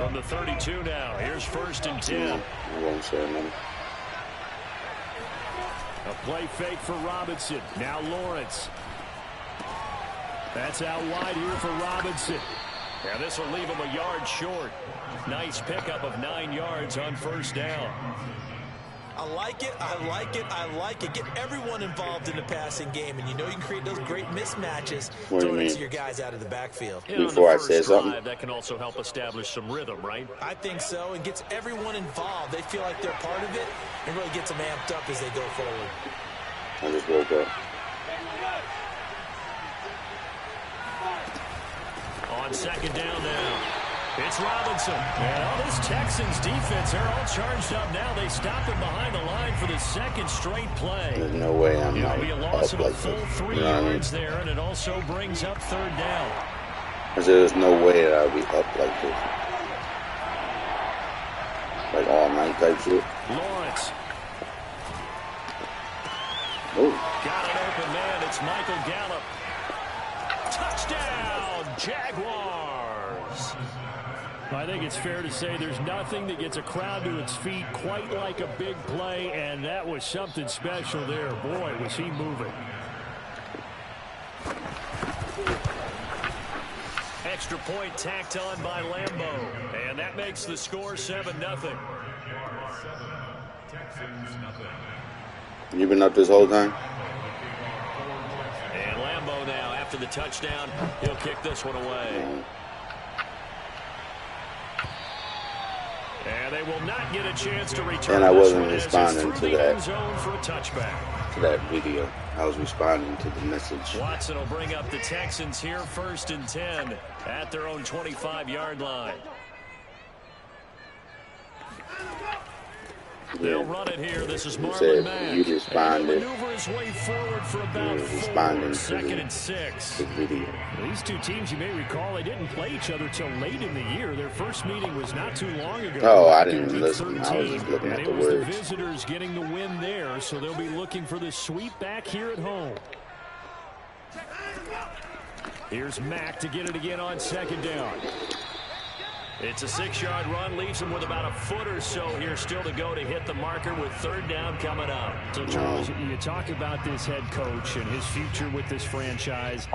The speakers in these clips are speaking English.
From the 32 now, here's 1st and 10. I won't say nothing. A play fake for Robinson. Now Lawrence. That's out wide here for Robinson. Yeah, this will leave him a yard short. Nice pickup of 9 yards on 1st down. I like it, I like it, I like it. Get everyone involved in the passing game, and you know you can create those great mismatches throwing it to your guys out of the backfield. Before I say something, that can also help establish some rhythm, right? I think so, and gets everyone involved. They feel like they're part of it, and really gets them amped up as they go forward. I just woke up. On 2nd down now. It's Robinson. And this Texans defense, they're all charged up now. They stop him behind the line for the 2nd straight play. There's no way I'm It'll not be a loss up of a like full this. 3 You know what I mean? yards there, and it also brings up 3rd down. I said there's no way that I'll be up like this. Like all night type shit. Lawrence. Oh. Got an open man. It's Michael Gallup. Touchdown, Jaguars. I think it's fair to say there's nothing that gets a crowd to its feet quite like a big play, and that was something special there. Boy, was he moving. Extra point tacked on by Lambeau, and that makes the score 7-0. You been up this whole time? And Lambeau now, after the touchdown, he'll kick this one away. And they will not get a chance to return. And I wasn't responding to that. Zone for a touchback. To that video. I was responding to the message. Watson will bring up the Texans here 1st and 10 at their own 25-yard line. They'll run it here. This is Marlon Mack. You responded. Maneuver his way forward for about 2nd and 6. The video. These two teams, you may recall, they didn't play each other till late in the year. Their first meeting was not too long ago. Oh, I didn't listen. I was just looking at the words. It was the visitors getting the win there, so they'll be looking for the sweep back here at home. Here's Mack to get it again on 2nd down. It's a 6-yard run, leaves him with about a foot or so here still to go to hit the marker with 3rd down coming up. So, Charles, you talk about this head coach and his future with this franchise.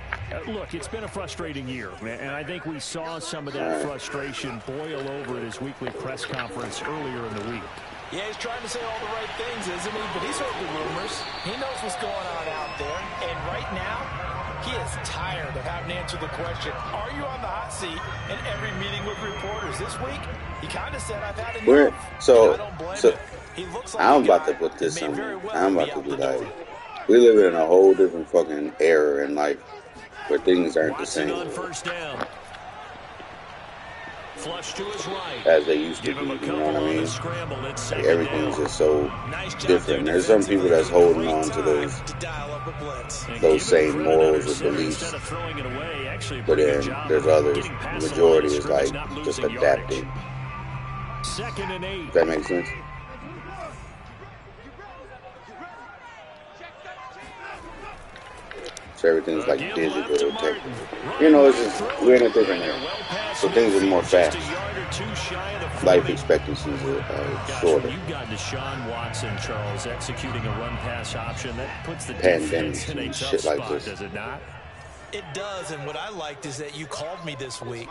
Look, it's been a frustrating year, and I think we saw some of that frustration boil over at his weekly press conference earlier in the week. Yeah, he's trying to say all the right things, isn't he? But he's heard the rumors. He knows what's going on out there, and right now, he is tired of having to answer the question, are you on the hot seat, in every meeting with reporters. This week, he kind of said, I've had enough. So, I don't blame him. He looks like I'm about to put this on. I'm about to be like, we live in a whole different fucking era in life where things aren't the same on 1st down. Flush to his right. As they used to be, you know what I mean? Like everything's just so different. There's some people that's holding on to those same morals or beliefs, but then there's others. The majority is like just adapting. 2nd and 8. Does that make sense? So everything's like digital, technical. You know, it's just, we're in a different era. So things are more fast. Life expectancies are shorter. You've got Deshaun Watson, Charles, executing a run-pass option. That puts the pandemics in a and tough shit like spot, this. does it not? It does, and what I liked is that you called me this week,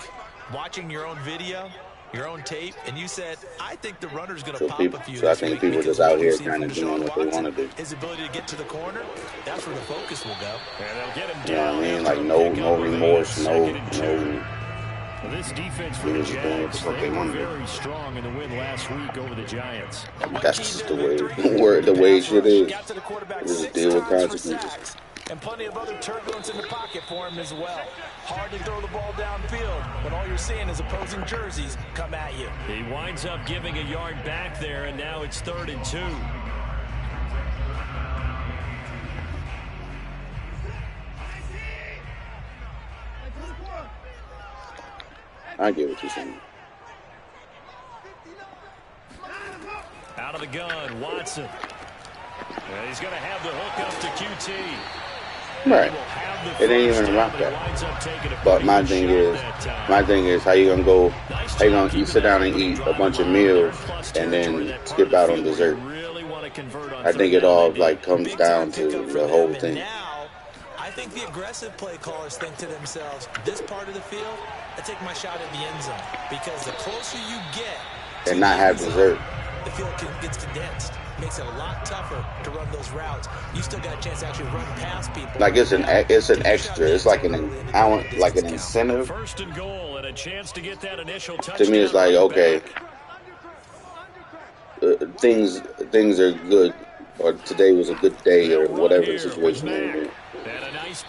watching your own video, your own tape, and you said, I think the runner's going to pop a few. So I think people just out here kind of doing what they want to do. His ability to get to the corner, that's where the focus will go. And they'll get him You know down. what I mean? Like no remorse, no. Well, this defense for the Jags, they were very strong in the win last week over the Giants. That's just the way shit is. Just deal with consequences. And plenty of other turbulence in the pocket for him as well. Hard to throw the ball downfield when all you're seeing is opposing jerseys come at you. He winds up giving a yard back there, and now it's 3rd and 2. I get what you're saying. Out of the gun, Watson. And he's going to have the hook up to QT. Right. It ain't even about that. But my thing is, how you gonna sit down and eat a bunch of meals and then skip out on dessert? I think it all like comes down to the whole thing. I think the aggressive play callers think to themselves, this part of the field, I take my shot at the end zone. Because the closer you get and not have dessert, the field gets condensed. Makes it a lot tougher to run those routes. You still got a chance to actually run past people. Like it's an extra. It's like an incentive. First and goal and a chance to get that initial touchdown. To me, it's like, okay, things are good, or today was a good day, or whatever the situation is.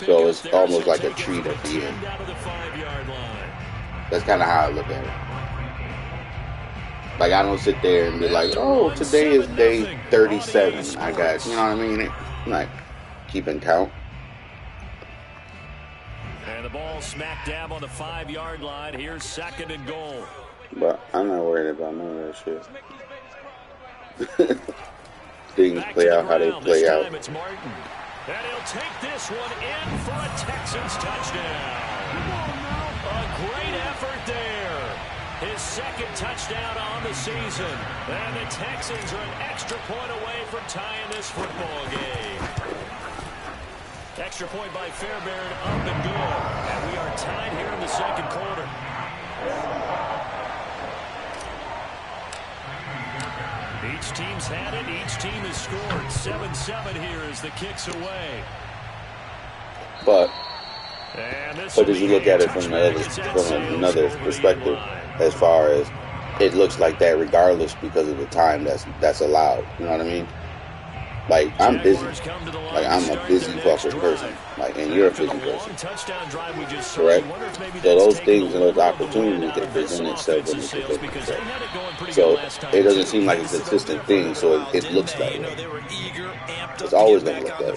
So it's almost like a treat at the end. That's kind of how I look at it. Like, I don't sit there and be like, oh, today is day 37. I got, you know what I mean? I'm not keeping count. And the ball smack dab on the 5-yard line. Here's second and goal. But I'm not worried about none of that shit. Things play out how they play out. It's Martin. And he'll take this one in for a Texans touchdown. A great effort there. His second touchdown on the season. And the Texans are an extra point away from tying this football game. Extra point by Fairbairn, up and good. And we are tied here in the second quarter. Each team's had it. Each team has scored. 7-7 here as the kick's away. But as you look at it from another perspective, as far as it looks like that regardless because of the time that's allowed. You know what I mean? Like, I'm busy. Like, I'm a busy fucking person. Like, and you're a busy person. Correct? So those things and those opportunities that present itself in the position. So it doesn't seem like a consistent thing, so it looks that way. It's always going to look that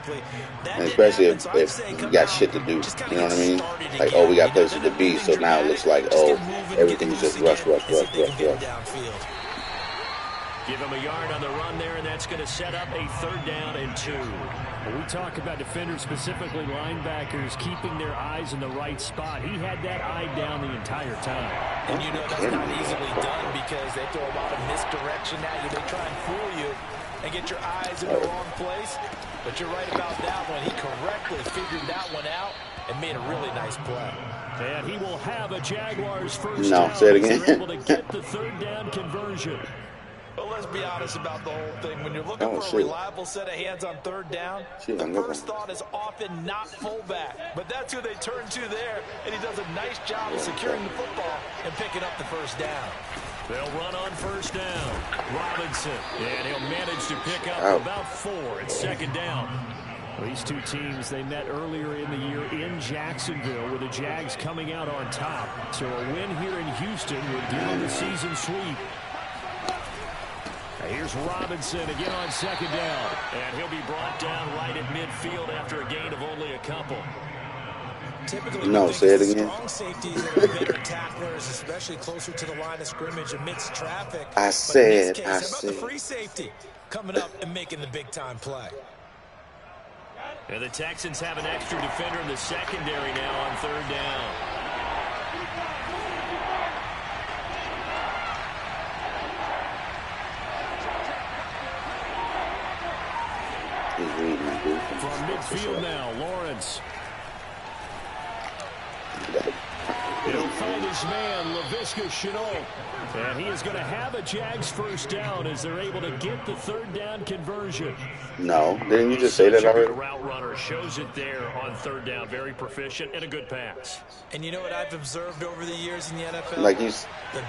way. And especially if you got shit to do. You know what I mean? Like, oh, we got places to be, so now it looks like, oh, everything's just rush. Give him a yard on the run there, and that's going to set up a 3rd down and 2. When we talk about defenders, specifically linebackers, keeping their eyes in the right spot. He had that eye down the entire time. And you know that's not easily done because they throw a lot of misdirection at you. They try and fool you and get your eyes in the wrong place. But you're right about that one. He correctly figured that one out and made a really nice play. And he will have a Jaguars first down. No, say it again. They're able to get the 3rd down conversion. But let's be honest about the whole thing. When you're looking for a reliable set of hands on 3rd down, the first thought is often not fullback. But that's who they turn to there, and he does a nice job of securing the football and picking up the 1st down. They'll run on 1st down. Robinson, and he'll manage to pick up about 4 at 2nd down. These two teams, they met earlier in the year in Jacksonville with the Jags coming out on top. So a win here in Houston would give them the season sweep. Here's Robinson again on 2nd down. And he'll be brought down right at midfield after a gain of only a couple. Typically, say it again. Strong safeties are better tacklers, especially closer to the line of scrimmage amidst traffic. I said. How about the free safety coming up and making the big-time play? And the Texans have an extra defender in the secondary now on 3rd down. From midfield now, Lawrence. He'll find his man, Laviska Shenault. And he is going to have a Jags first down as they're able to get the 3rd down conversion. No, didn't you just say that already? The route runner shows it there on 3rd down. Very proficient and a good pass. And you know what I've observed over the years in the NFL? Like the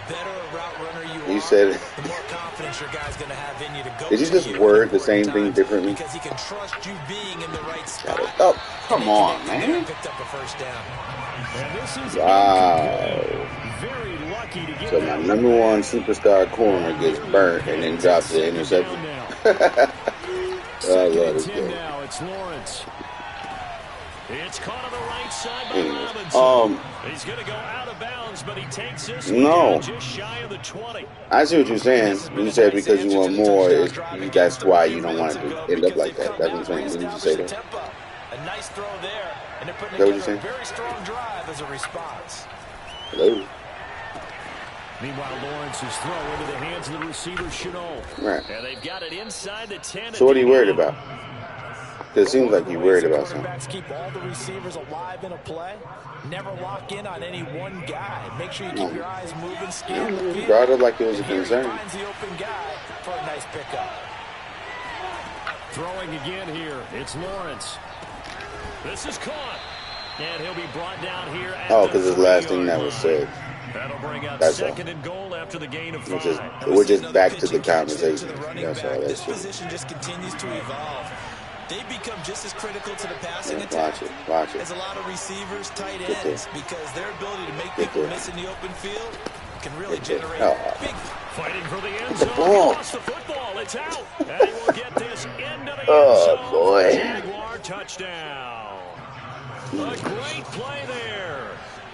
better a route runner you said it. The more confidence your guy's going to have in you to go. Did you just word the same thing differently? Because he can trust you being in the right spot. Oh, come on, man. Picked up a 1st down. Wow. Very lucky to get so my #1 superstar corner gets burnt and then drops the interception. I love this game. Now it's Lawrence. It's caught on the right side by Robinson. He's going to go out of bounds, but he takes this one just shy of the 20. I see what you're saying. You said because you want more, that's why you don't want it to end up like that. That's what I'm saying. Didn't you say that? A nice throw there, and they're putting together a very strong drive as a response. Hello. Meanwhile, Lawrence's throw into the hands of the receiver, Chenault. Right. And they've got it inside the 10. So what are you worried about? It seems like you're worried about something. Keep all the receivers alive in a play. Never lock in on any one guy. Make sure you keep your eyes moving, scan the field. You brought it like it was a concern. Finds the open guy for a nice pickup. Throwing again here. It's Lawrence. This is caught. And he'll be brought down here. Because it's the last thing that was said. That'll bring up That's second and goal after the gain of 5. We're just back to the conversation. That's all that This shit. position just continues to evolve. They become just as critical to the passing attack Watch it. as a lot of receivers, tight ends, because their ability to make people miss in the open field can really generate big. Fighting for the end zone. He lost the football. It's out. And he will get this into the end zone. Boy. Jaguar touchdown. A great play there.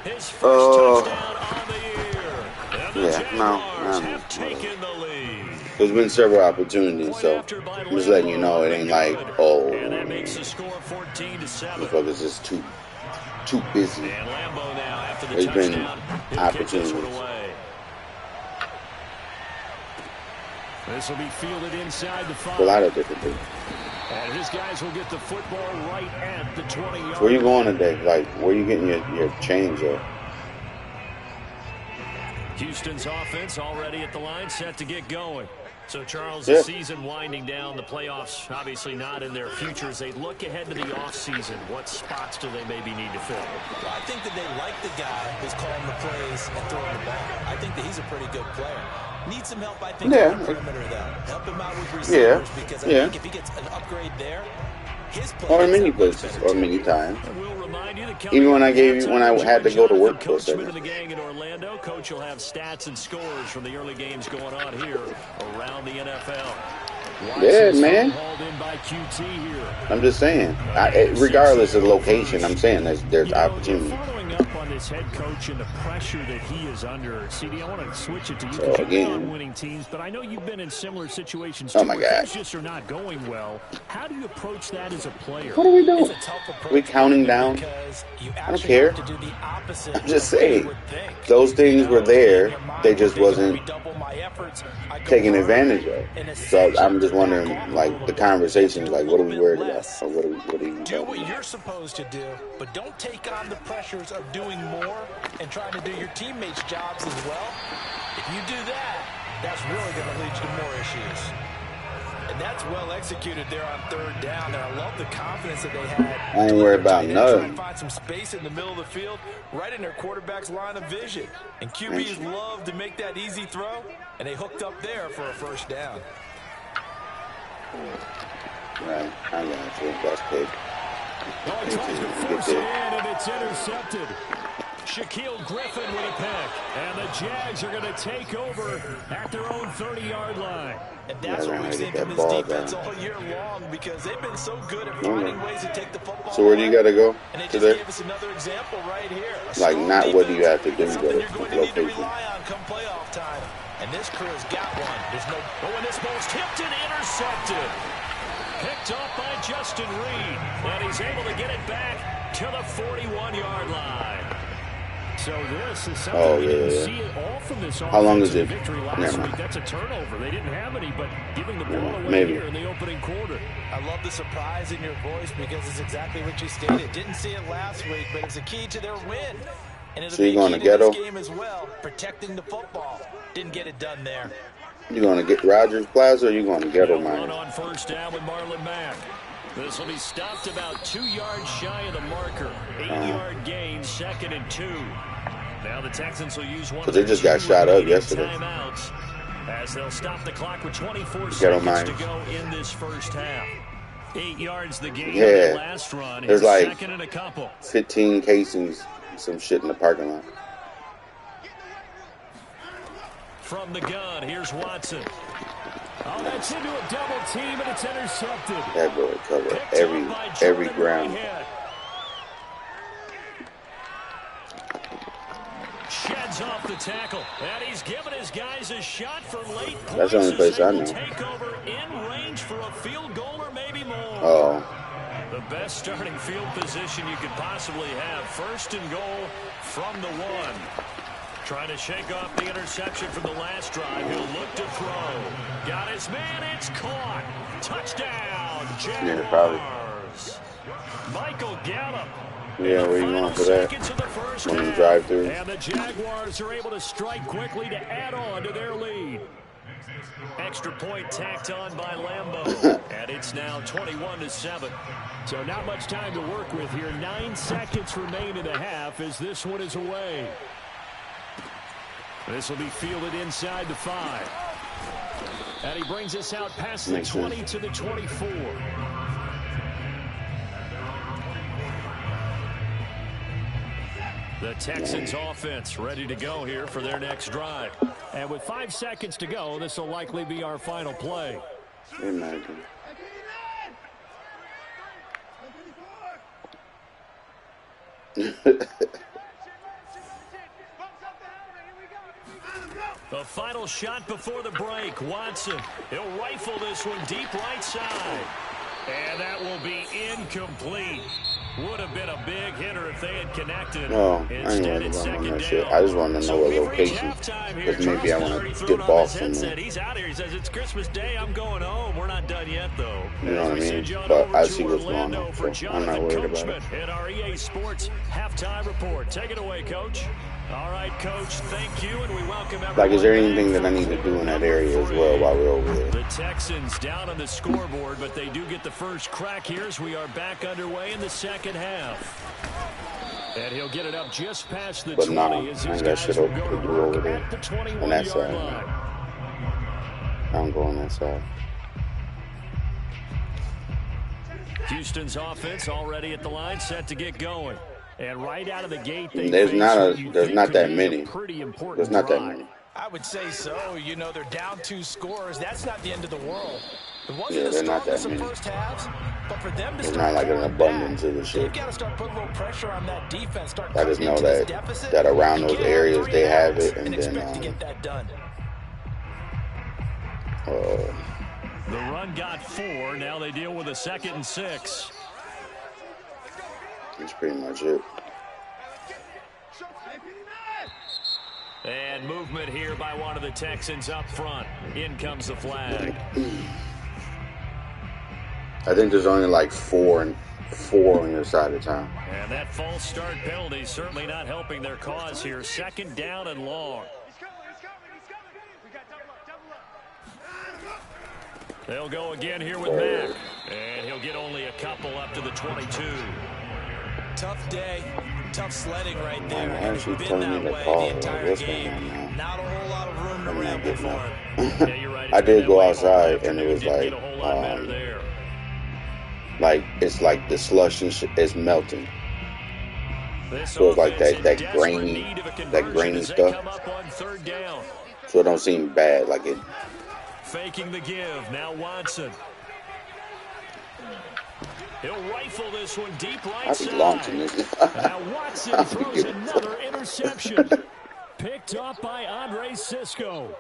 His first touchdown on the year. And the Jaguars have taken the lead. There's been several opportunities, so I'm just letting you know it ain't like, and that makes the score 14-7. Because it's just too busy. And Lambeau now after the There's been touchdown, opportunities. This will be fielded inside the 5. A lot of different things. And his guys will get the football right at the 20-yard. So where you going today? Like, where you getting your change at? Houston's offense already at the line, set to get going. So, Charles, the season winding down, the playoffs obviously not in their future. As they look ahead to the offseason, what spots do they maybe need to fill? Well, I think that they like the guy who's calling the plays and throwing the ball. I think that he's a pretty good player. Needs some help, I think, on the perimeter, though. Help him out with receivers, because I think if he gets an upgrade there, his play or many places, or many times. Even when I had to go to work for a second. The gang in Orlando, Coach will have stats and scores from the early games going on here around the NFL. Yeah, man. I'm just saying. Regardless of the location, I'm saying there's opportunity. Following up on this head coach and the pressure that he is under, CD, I want to switch it to you because you've been on winning teams, but I know you've been in similar situations too. Oh my God. Things just are not going well. How do you approach that as a player? What are we doing? Are we counting down? I don't care. I'm just saying. Those things were there. They just wasn't taken advantage of. So I'm just wondering, like, the conversations, like, what are we worried about? Or what are you do what you're supposed to do, but don't take on the pressures of doing more and trying to do your teammates' jobs as well. If you do that, that's really going to lead you to more issues. And that's well executed there on 3rd down. And I love the confidence that they had. I ain't worried about nothing. Find some space in the middle of the field, right in their quarterback's line of vision. And QBs love to make that easy throw, and they hooked up there for a 1st down. Right, I got you. That's good. And it's intercepted. Shaquille Griffin with a pick. And the Jags are going to take over at their own 30-yard line. And that's what we've seen from this defense all year long, because they've been so good at finding ways to take the football. So where do you got to go and they just today? gave us another example right here. Like, not what do you have to do, but you're going to need to location. rely on come playoff time. And this crew has got one. There's no. Oh, and this ball's tipped and intercepted. Picked off by Justin Reed. And he's able to get it back to the 41-yard line. So this is something we didn't see it all from this offense. How long is it? Victory last week. That's a turnover. They didn't have any, but giving the ball away here in the opening quarter. I love the surprise in your voice, because it's exactly what you stated. Didn't see it last week, but it's a key to their win. And it'll so you're going to get ghetto? This game as well, protecting the football. Didn't get it done there. You going to get Rogers Plaza, or you going to ghetto, man? On 1st down with Marlon Mack. This will be stopped about 2 yards shy of the marker. 8-yard gain, 2nd and 2. Now the Texans will use one. Because they just got shot up yesterday. Timeouts as they'll stop the clock with 24 seconds to go in this 1st half. 8 yards the game. Yeah. Last run. There's like 2nd and a couple. 15 casings, some shit in the parking lot. From the gun, here's Watson. Oh, that's into a double team, and it's intercepted. That boy covered every ground. off the tackle. And he's given his guys a shot for late points. That's the only place I know. Take over in range for a field goal or maybe more. Oh. The best starting field position you could possibly have. First and goal from the 1. Trying to shake off the interception from the last drive. He'll look to throw. Got his man. It's caught. Touchdown, Jaguars. Yeah, probably. Michael Gallup. Yeah, where you going for that? One of the drive-throughs. And the Jaguars are able to strike quickly to add on to their lead. Extra point tacked on by Lambeau. And it's now 21-7. So not much time to work with here. 9 seconds remain in the half as this one is away. This will be fielded inside the 5. And he brings us out past the 20 to the 24. The Texans offense ready to go here for their next drive. And with 5 seconds to go, this will likely be our final play. Imagine. The final shot before the break. Watson, he'll rifle this one deep right side. And that will be incomplete. Would have been a big hitter if they had connected. No, I ain't worried about that shit. I just want to know a location. Because maybe I want to dip off somewhere. He's out here. He says, it's Christmas Day. I'm going home. We're not done yet, though. You know what I mean? But I see what's going on. So I'm not worried about it. At our EA Sports halftime report. Take it away, Coach. All right, Coach, thank you, and we welcome everyone. Like, is there anything that I need to do in that area as well while we're over there? The Texans down on the scoreboard, but they do get the first crack here as we are back underway in the second half. And he'll get it up just past the 20. But no, I ain't got shit to do over there on that side. I don't go on that side. Houston's offense already at the line, set to get going. And right out of the gate, there's not that many. There's not that many. I would say so. You know, they're down 2 scores. That's not the end of the world. Yeah, they're not that many. First halves, but for them to it's not like an abundance of the shit. They've got to start putting a little pressure on that defense. I just know that around those areas they have it, and then to get that done. The run got 4. Now they deal with a 2nd and 6. That's pretty much it. And movement here by one of the Texans up front. In comes the flag. I think there's only like 4 on your side of town. And that false start penalty certainly not helping their cause here. 2nd down and long. They'll go again here with Mack. And he'll get only a couple up to the 22. Tough day, tough sledding right there. Man, it's been that way the entire game. Not a whole lot of room to ramble for him. Yeah, you're right. I did go outside, and it was like it's like the slush is melting. So it's like that grainy stuff. So it don't seem bad, like it. Faking the give. Now Watson. He'll rifle this one deep right side. Now Watson throws another interception. Picked up by Andre Sisco.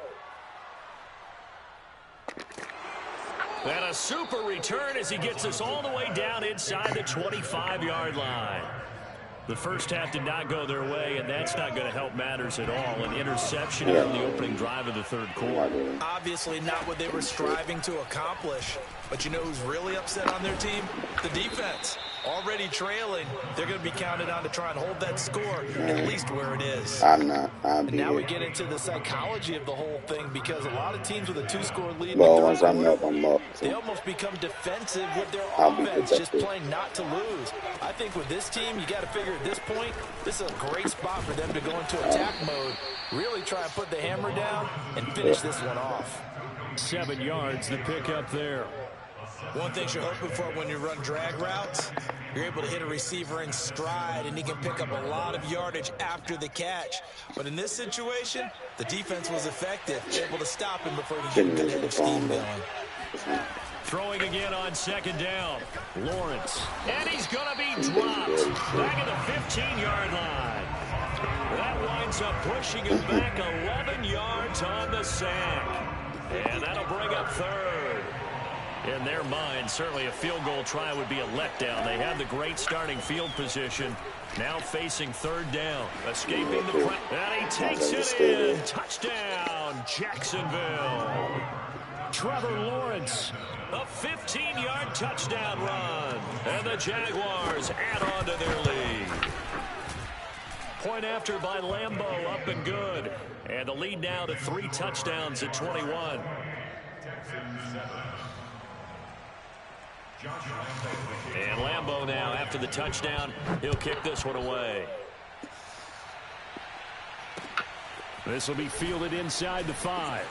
And a super return as he gets us all the way down inside the 25-yard line. The first half did not go their way, and that's not going to help matters at all. An interception in the opening drive of the third quarter. Obviously not what they were striving to accomplish. But you know who's really upset on their team? The defense. Already trailing. They're going to be counted on to try and hold that score at least where it is. I'm not. And now we get into the psychology of the whole thing because a lot of teams with a 2-score lead. Well, once I'm up, I'm up. So they almost become defensive with their offense, just playing not to lose. I think with this team, you got to figure at this point, this is a great spot for them to go into attack mode, really try and put the hammer down and finish this one off. 7 yards, the pickup there. One thing you're hoping for when you run drag routes, you're able to hit a receiver in stride, and he can pick up a lot of yardage after the catch. But in this situation, the defense was effective, able to stop him before he could get the steam going. Throwing again on 2nd down. Lawrence. And he's going to be dropped. Back at the 15-yard line. That winds up pushing him back 11 yards on the sack. And that'll bring up third. In their mind, certainly a field goal try would be a letdown. They have the great starting field position. Now facing third down. Escaping the pressure. And he takes it in. Touchdown, Jacksonville. Trevor Lawrence. A 15-yard touchdown run. And the Jaguars add on to their lead. Point after by Lambeau, up and good. And the lead now to 3 touchdowns at 21. And Lambeau now, after the touchdown, he'll kick this one away. This will be fielded inside the 5.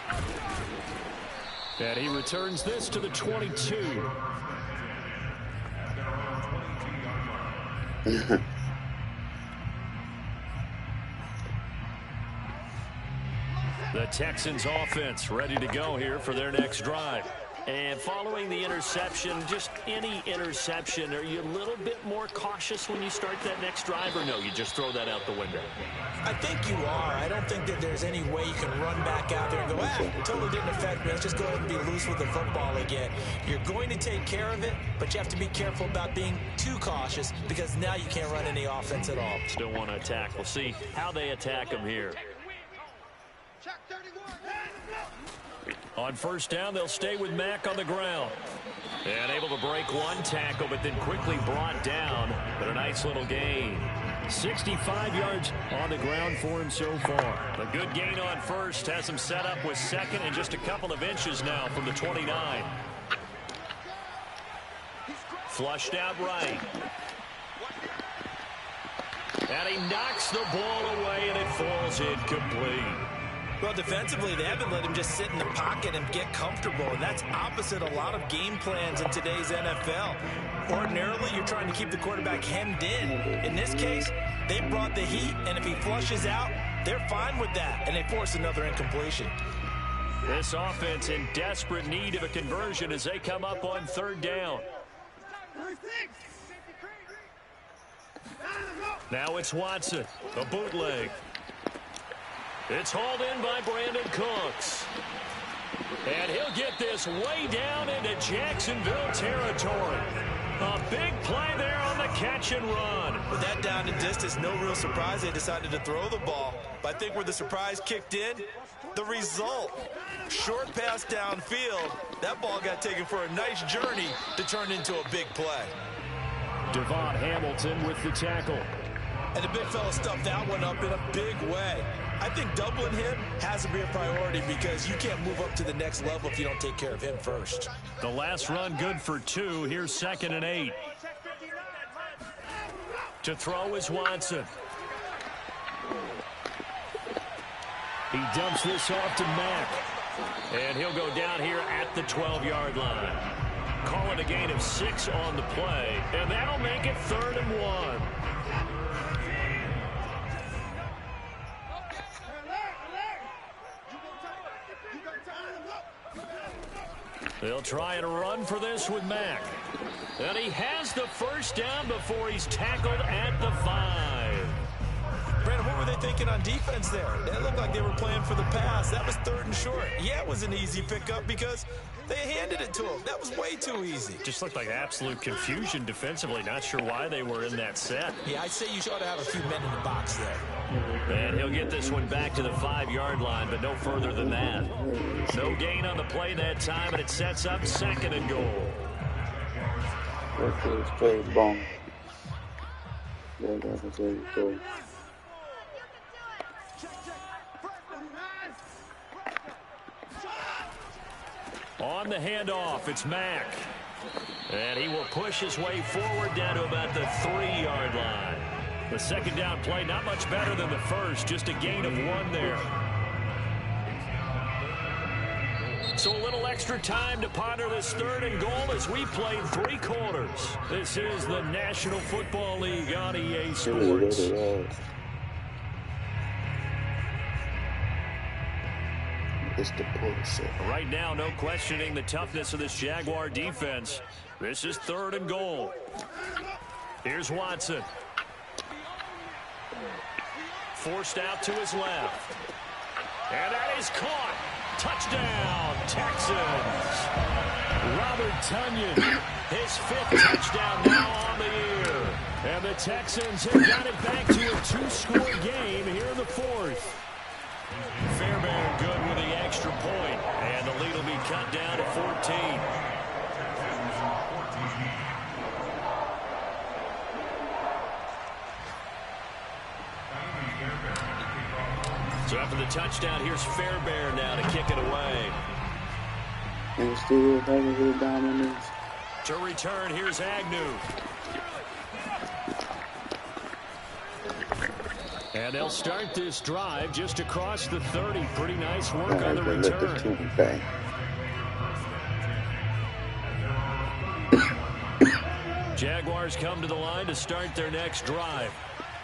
And he returns this to the 22. The Texans offense ready to go here for their next drive. And following the interception, just any interception, are you a little bit more cautious when you start that next drive, or no, you just throw that out the window? I think you are. I don't think that there's any way you can run back out there and go, it totally didn't affect me. Let's just go ahead and be loose with the football again. You're going to take care of it, but you have to be careful about being too cautious because now you can't run any offense at all. Still want to attack. We'll see how they attack him here. On first down, they'll stay with Mack on the ground. And able to break one tackle, but then quickly brought down. But a nice little gain. 65 yards on the ground for him so far. A good gain on first. Has him set up with second and just a couple of inches now from the 29. Flushed out right. And he knocks the ball away, and it falls incomplete. Well, defensively, they haven't let him just sit in the pocket and get comfortable, and that's opposite a lot of game plans in today's NFL. Ordinarily, you're trying to keep the quarterback hemmed in. In this case, they brought the heat, and if he flushes out, they're fine with that, and they force another incompletion. This offense in desperate need of a conversion as they come up on third down. Now it's Watson, a bootleg. It's hauled in by Brandon Cooks. And he'll get this way down into Jacksonville territory. A big play there on the catch and run. With that down and distance, no real surprise they decided to throw the ball. But I think where the surprise kicked in, the result. Short pass downfield. That ball got taken for a nice journey to turn into a big play. Devon Hamilton with the tackle. And the big fella stuffed that one up in a big way. I think doubling him has to be a priority because you can't move up to the next level if you don't take care of him first. The last run good for 2. Here's 2nd and 8. To throw is Watson. He dumps this off to Mack. And he'll go down here at the 12-yard line. Call it a gain of 6 on the play. And that'll make it 3rd and 1. They'll try and run for this with Mack. And he has the first down before he's tackled at the 5. Brandon, what were they thinking on defense there? It looked like they were playing for the pass. That was 3rd and short. Yeah, it was an easy pickup because they handed it to him. That was way too easy. Just looked like absolute confusion defensively. Not sure why they were in that set. Yeah, I'd say you ought to have a few men in the box there. And he'll get this one back to the 5-yard line, but no further than that. No gain on the play that time, and it sets up 2nd and goal. On the handoff, it's Mack. And he will push his way forward down to about the 3-yard line. The second down play, not much better than the first, just a gain of 1 there. So a little extra time to ponder this 3rd and goal as we played 3 quarters. This is the National Football League on EA Sports. Right now, no questioning the toughness of this Jaguar defense. This is 3rd and goal. Here's Watson. forced out to his left. And that is caught. Touchdown, Texans. Robert Tonyan, his 5th touchdown now on the year. And the Texans have got it back to a 2-score game here in the 4th. Fairbairn good with the extra point, and the lead will be cut down to 14. So after the touchdown, here's Fairbairn now to kick it away. And still having good dominance. To return, here's Agnew. And they'll start this drive just across the 30. Pretty nice work on the return. Jaguars come to the line to start their next drive.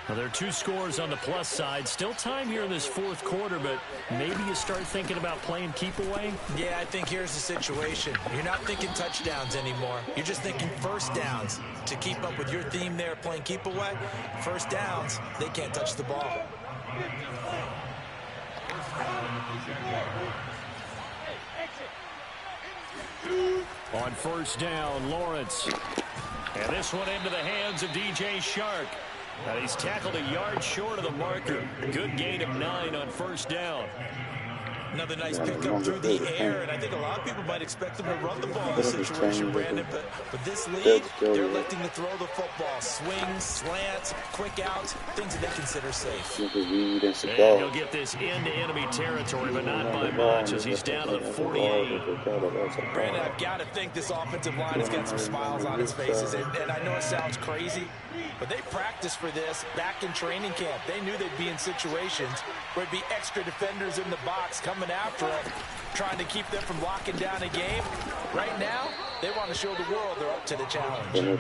Well, there are 2 scores on the plus side. Still time here in this 4th quarter, but maybe you start thinking about playing keep away? Yeah, I think here's the situation. You're not thinking touchdowns anymore. You're just thinking first downs. To keep up with your theme there, playing keep away, first downs, they can't touch the ball. On first down, Lawrence. And this one into the hands of DJ Shark. Now he's tackled a yard short of the marker. Good gain of 9 on first down. Another nice pickup through the air, and I think a lot of people might expect them to run the ball in this situation, Brandon, but this lead, they're electing to throw the football. Swings, slants, quick outs, things that they consider safe. And he'll get this into enemy territory, but not by much as he's down to the 48. Brandon, I've got to think this offensive line has got some smiles on its faces, and I know it sounds crazy, but they practiced for this back in training camp. They knew they'd be in situations where there'd be extra defenders in the box coming after them, trying to keep them from locking down a game. Right now, they want to show the world they're up to the challenge. And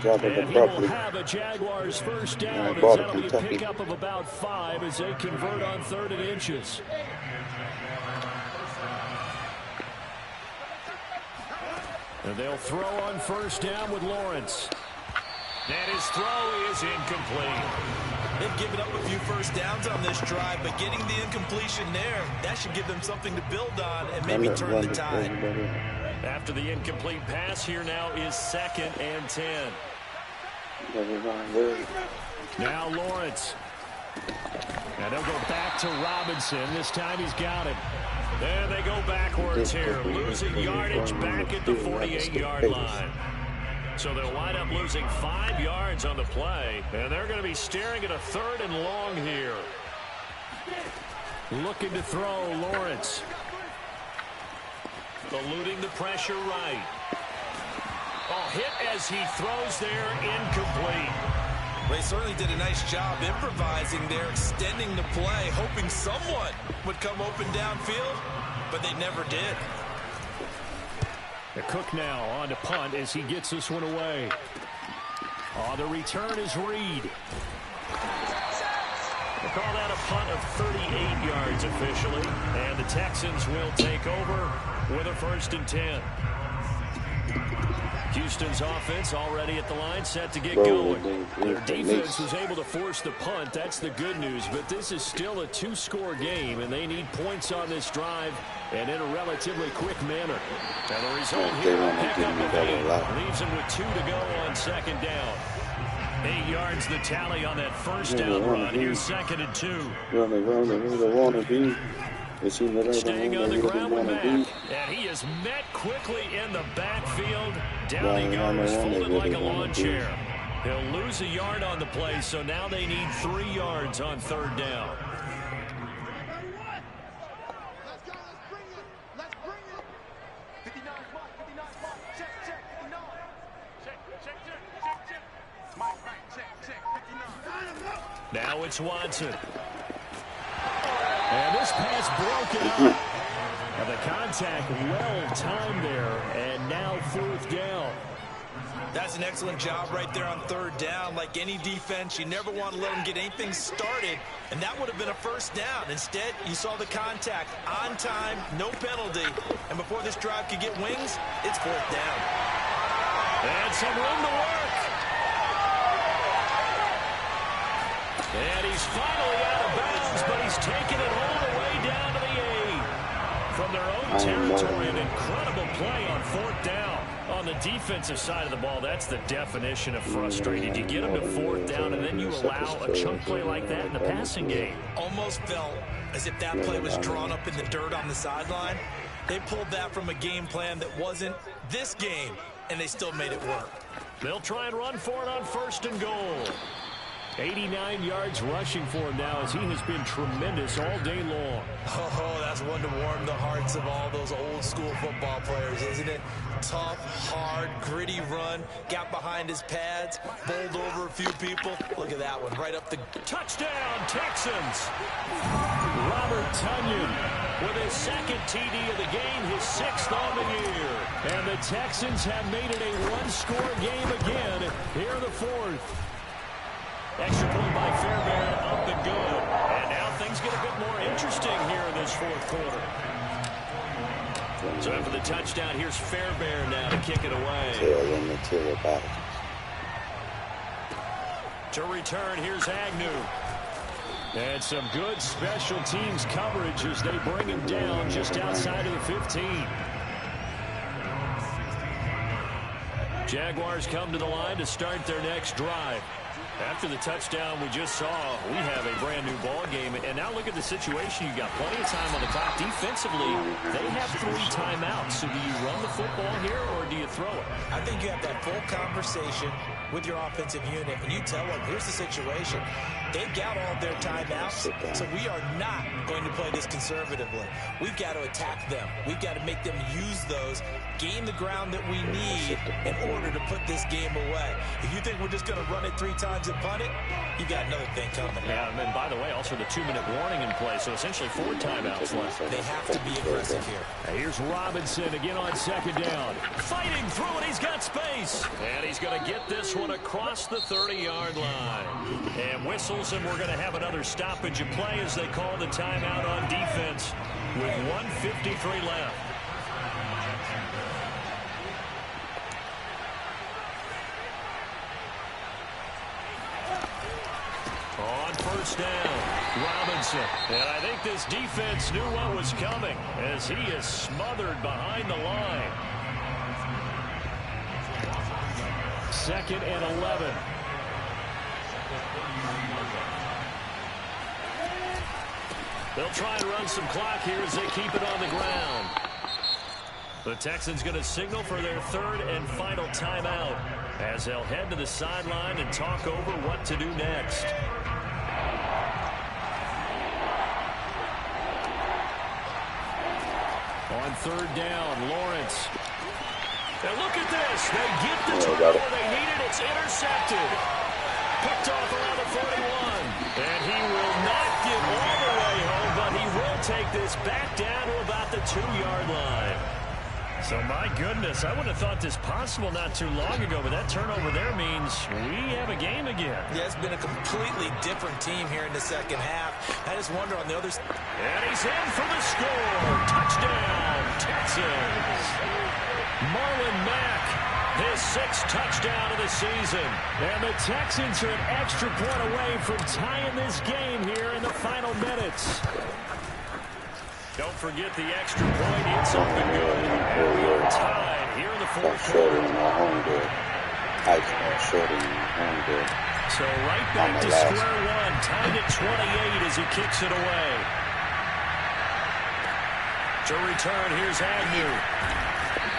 he will have a Jaguars first down, as that'll be a pickup of about 5 as they convert on 3rd and inches. And they'll throw on first down with Lawrence. And his throw is incomplete. They've given up a few first downs on this drive, but getting the incompletion there, that should give them something to build on and maybe turn the tide. After the incomplete pass, here now is 2nd and 10. Now Lawrence. And they'll go back to Robinson. This time he's got him. And they go backwards here, losing yardage back at the 48-yard line. So they'll wind up losing 5 yards on the play, and they're going to be staring at a 3rd and long here. Looking to throw, Lawrence. Eluding the pressure right. Oh, hit as he throws there, incomplete. They certainly did a nice job improvising there, extending the play, hoping someone would come open downfield, but they never did. The Cook now on to punt as he gets this one away. Oh, the return is Reed. We'll call that a punt of 38 yards officially. And the Texans will take over with a 1st and 10. Houston's offense already at the line, set to get going. Their defense was able to force the punt. That's the good news. But this is still a 2-score game, and they need points on this drive and in a relatively quick manner. And the result here, a pickup of 8. Leaves them with 2 to go on 2nd down. 8 yards the tally on that first down run. Here's 2nd and 2. Staying on the ground with Mack. And he is met quickly in the backfield. Down he goes, folded like a lawn chair. He'll lose a yard on the play, so now they need 3 yards on 3rd down. Now it's Watson. And this pass broken up. And the contact well timed there. And now 4th down. That's an excellent job right there on 3rd down. Like any defense, you never want to let them get anything started. And that would have been a 1st down. Instead, you saw the contact on time, no penalty. And before this drive could get wings, it's 4th down. And some room to work. And he's finally out of bounds, but territory. An incredible play on 4th down. On the defensive side of the ball, that's the definition of frustrated. You get them to 4th down, and then you allow a chunk play like that in the passing game. Almost felt as if that play was drawn up in the dirt on the sideline. They pulled that from a game plan that wasn't this game, and they still made it work. They'll try and run for it on 1st and goal. 89 yards rushing for him now as he has been tremendous all day long. Oh, that's one to warm the hearts of all those old school football players, isn't it? Tough, hard, gritty run, got behind his pads, bowled over a few people. Look at that one, right up the... Touchdown, Texans! Robert Tonyan with his 2nd TD of the game, his 6th on the year. And the Texans have made it a one-score game again here in the 4th. Extra point by Fairbairn, up and good. And now things get a bit more interesting here in this 4th quarter. So after the touchdown, here's Fairbairn now to kick it away. To return, here's Agnew. And some good special teams coverage as they bring him down just outside of the 15. Jaguars come to the line to start their next drive. After the touchdown we just saw, we have a brand new ball game. And now look at the situation. You've got plenty of time on the clock. Defensively, they have 3 timeouts. So do you run the football here or do you throw it? I think you have that full conversation with your offensive unit, and you tell them, here's the situation. They've got all their timeouts, so we are not going to play this conservatively. We've got to attack them. We've got to make them use those, gain the ground that we need in order to put this game away. If you think we're just going to run it 3 times and punt it, you got another thing coming. Yeah, and then, by the way, also the 2-minute warning in play, so essentially 4 timeouts left. They have to be aggressive here. Here's Robinson again on 2nd down. Fighting through it, he's got space. And he's going to get this one across the 30-yard line. And whistles, and we're going to have another stoppage of play as they call the timeout on defense with 1:53 left. On 1st down, Robinson. And I think this defense knew what was coming as he is smothered behind the line. 2nd and 11. They'll try and run some clock here as they keep it on the ground. The Texans going to signal for their 3rd and final timeout as they'll head to the sideline and talk over what to do next. On 3rd down, Lawrence. And look at this. They get the turnover they needed. It's intercepted. Picked off around the 41. And he will not get all the way home, but he will take this back down to about the 2-yard line. So, my goodness, I would have thought this possible not too long ago, but that turnover there means we have a game again. Yeah, it's been a completely different team here in the 2nd half. I just wonder on the other side. And he's in for the score. Touchdown, Texans. Marlon Mack, his 6th touchdown of the season. And the Texans are an extra point away from tying this game here in the final minutes. Don't forget the extra point. It's up and good. And we are tied here in the 4th quarter. So right back to square one. Tied at 28 as he kicks it away. To return, here's Agnew.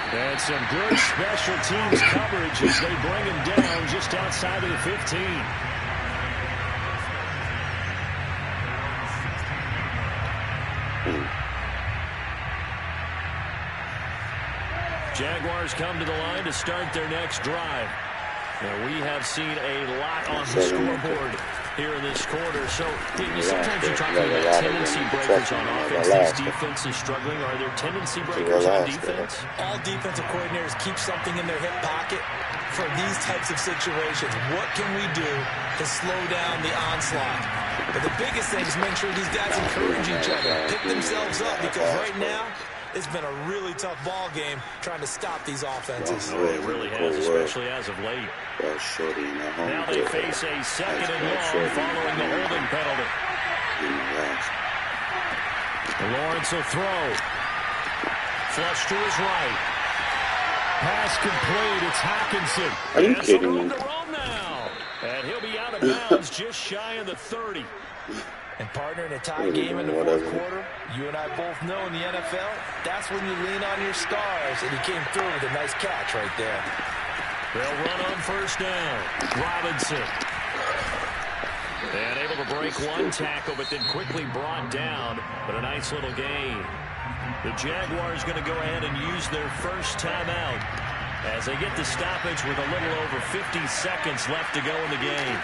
And some good special teams coverage as they bring him down just outside of the 15. Jaguars come to the line to start their next drive. Now, we have seen a lot on the scoreboard here in this quarter. So, sometimes you talk about tendency breakers on offense. These defenses struggling. Are there tendency breakers on defense? All defensive coordinators keep something in their hip pocket for these types of situations. What can we do to slow down the onslaught? But the biggest thing is make sure these guys encourage each other, pick themselves up, because right now, it's been a really tough ball game trying to stop these offenses. Oh, it really has, especially as of late. Now they face a 2nd and long following the holding penalty. Lawrence will throw. flush to his right. Pass complete. It's Hockenson. Are you kidding me? And he'll be out of bounds just shy of the 30. And partner, in a tie game in the fourth quarter, you and I both know in the NFL, that's when you lean on your stars, and he came through with a nice catch right there. They'll run on first down. Robinson. And able to break one tackle, but then quickly brought down. But a nice little gain. The Jaguars going to go ahead and use their first timeout as they get the stoppage with a little over 50 seconds left to go in the game.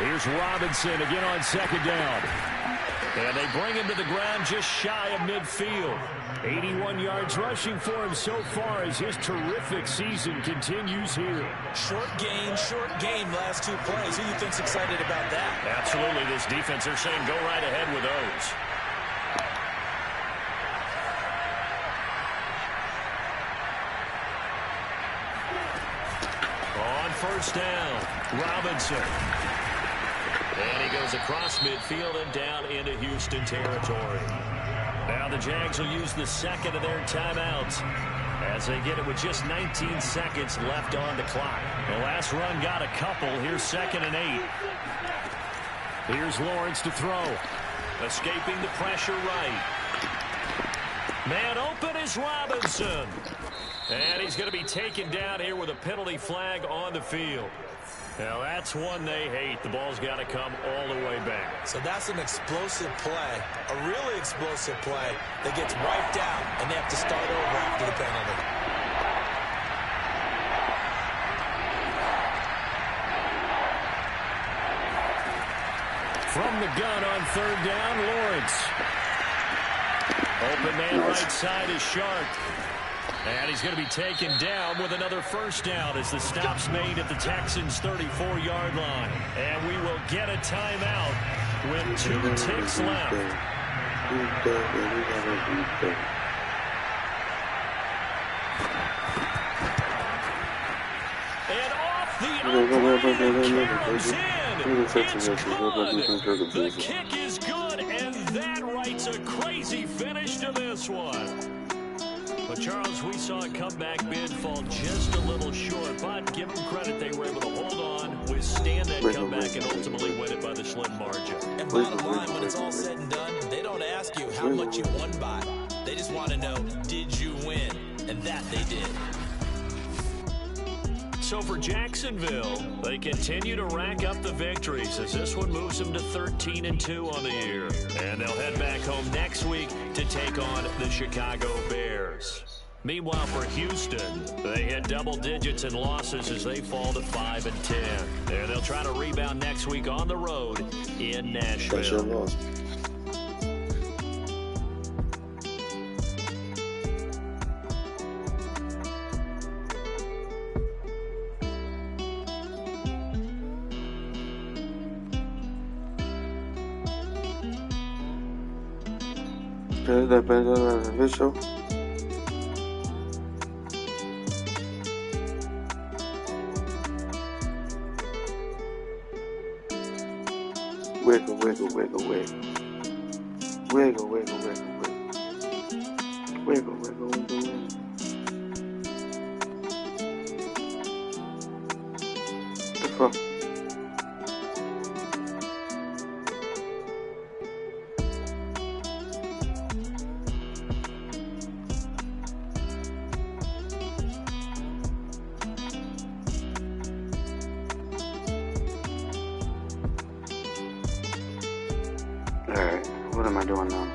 Here's Robinson again on second down. And they bring him to the ground just shy of midfield. 81 yards rushing for him so far as his terrific season continues here. Short game, last two plays. Who do you think's excited about that? Absolutely. This defense, they're saying go right ahead with those. On first down, Robinson. And he goes across midfield and down into Houston territory. Now the Jags will use the second of their timeouts as they get it with just 19 seconds left on the clock. The last run got a couple. Here's 2nd and 8. Here's Lawrence to throw. Escaping the pressure right. Man open is Robinson. And he's going to be taken down here with a penalty flag on the field. Now, that's one they hate. The ball's got to come all the way back. So that's an explosive play, a really explosive play that gets wiped out, and they have to start over after the penalty. From the gun on third down, Lawrence. Open man right side is Sharp. And he's going to be taken down with another first down as the stop's made at the Texans' 34-yard line. And we will get a timeout with 2 ticks left. And off the opening comes in. It's good. The kick is good, and that writes a crazy finish to this one. But, Charles, we saw a comeback bid fall just a little short, but give them credit, they were able to hold on, withstand that comeback, and ultimately win it by the slim margin. And bottom line, when it's all said and done, they don't ask you how much you won by. They just want to know, did you win? And that they did. So for Jacksonville, they continue to rack up the victories as this one moves them to 13-2 on the year. And they'll head back home next week to take on the Chicago Bears. Meanwhile, for Houston, they hit double digits in losses as they fall to 5-10. And they'll try to rebound next week on the road in Nashville. Depends on the official. Wiggle, wiggle, wiggle, wiggle. Wiggle, wiggle, wiggle, wiggle. Wiggle, wiggle, wiggle, wiggle. The fuck? Alright, what am I doing now?